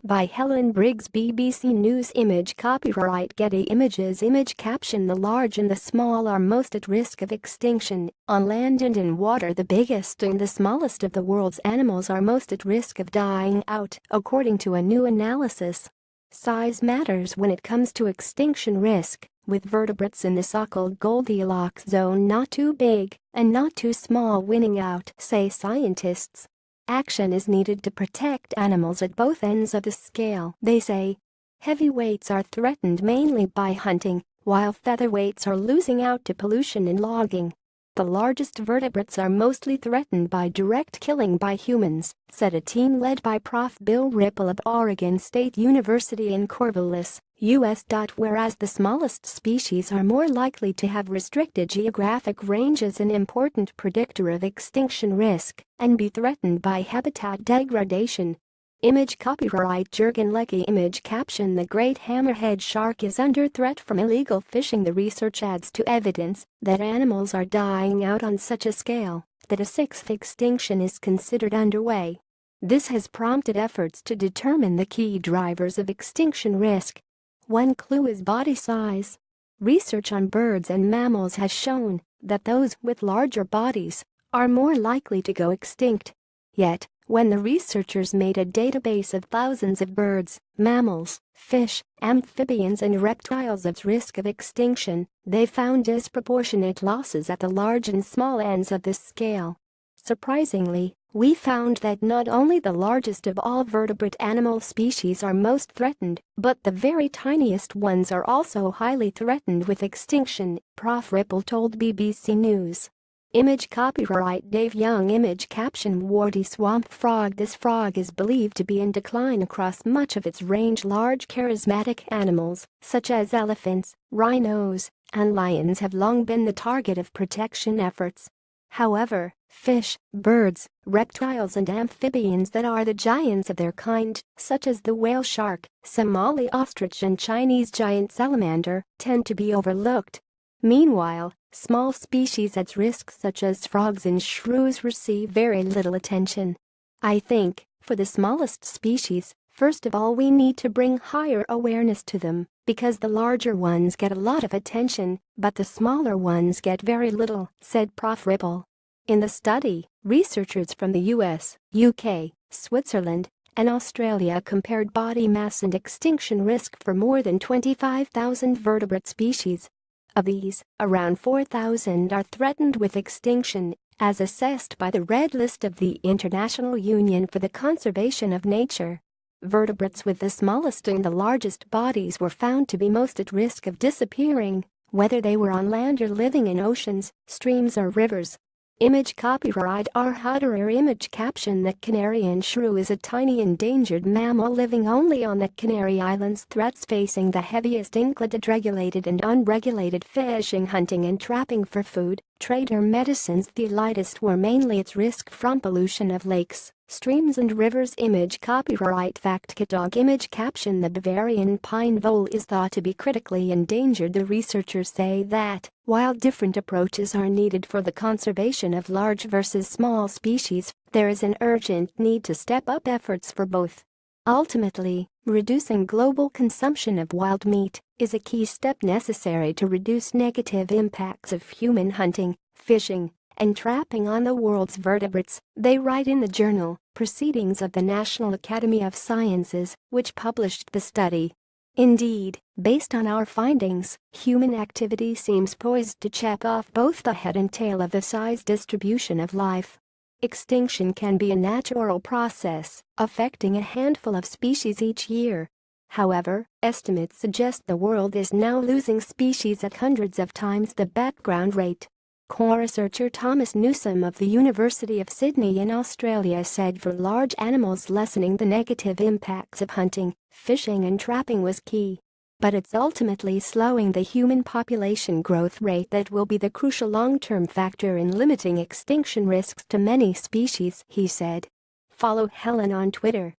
By Helen Briggs, BBC News. Image copyright Getty Images. Image caption: The large and the small are most at risk of extinction. On land and in water, the biggest and the smallest of the world's animals are most at risk of dying out, according to a new analysis. Size matters when it comes to extinction risk, with vertebrates in the so-called Goldilocks zone, not too big and not too small, winning out, say scientists. Action is needed to protect animals at both ends of the scale, they say. Heavyweights are threatened mainly by hunting, while featherweights are losing out to pollution and logging. The largest vertebrates are mostly threatened by direct killing by humans, said a team led by Prof. Bill Ripple of Oregon State University in Corvallis, U.S. Whereas the smallest species are more likely to have restricted geographic ranges, an important predictor of extinction risk, and be threatened by habitat degradation. Image copyright Jürgen Leckie. Image caption: The great hammerhead shark is under threat from illegal fishing. The research adds to evidence that animals are dying out on such a scale that a sixth extinction is considered underway. This has prompted efforts to determine the key drivers of extinction risk. One clue is body size. Research on birds and mammals has shown that those with larger bodies are more likely to go extinct. Yet, when the researchers made a database of thousands of birds, mammals, fish, amphibians and reptiles at risk of extinction, they found disproportionate losses at the large and small ends of the scale. Surprisingly, we found that not only the largest of all vertebrate animal species are most threatened, but the very tiniest ones are also highly threatened with extinction, Prof. Ripple told BBC News. Image copyright Dave Young. Image caption: Warty swamp frog. This frog is believed to be in decline across much of its range. Large charismatic animals, such as elephants, rhinos, and lions, have long been the target of protection efforts. However, fish, birds, reptiles and amphibians that are the giants of their kind, such as the whale shark, Somali ostrich and Chinese giant salamander, tend to be overlooked. Meanwhile, small species at risk such as frogs and shrews receive very little attention. I think, for the smallest species, first of all we need to bring higher awareness to them, because the larger ones get a lot of attention, but the smaller ones get very little, said Prof. Ripple. In the study, researchers from the US, UK, Switzerland, and Australia compared body mass and extinction risk for more than 25,000 vertebrate species. Of these, around 4,000 are threatened with extinction, as assessed by the Red List of the International Union for the Conservation of Nature. Vertebrates with the smallest and the largest bodies were found to be most at risk of disappearing, whether they were on land or living in oceans, streams or rivers. Image copyright R. Hutterer. Image caption: The Canarian shrew is a tiny endangered mammal living only on the Canary Islands. Threats facing the heaviest included regulated and unregulated fishing, hunting and trapping for food, trade or medicines. The lightest were mainly at risk from pollution of lakes, streams and rivers. Image copyright FactCatDog. Image caption: The Bavarian pine vole is thought to be critically endangered. The researchers say that, while different approaches are needed for the conservation of large versus small species, there is an urgent need to step up efforts for both. Ultimately, reducing global consumption of wild meat is a key step necessary to reduce negative impacts of human hunting, fishing, and trapping on the world's vertebrates, they write in the journal Proceedings of the National Academy of Sciences, which published the study. Indeed, based on our findings, human activity seems poised to chop off both the head and tail of the size distribution of life. Extinction can be a natural process, affecting a handful of species each year. However, estimates suggest the world is now losing species at hundreds of times the background rate. Co-researcher Thomas Newsome of the University of Sydney in Australia said for large animals lessening the negative impacts of hunting, fishing and trapping was key. But it's ultimately slowing the human population growth rate that will be the crucial long-term factor in limiting extinction risks to many species, he said. Follow Helen on Twitter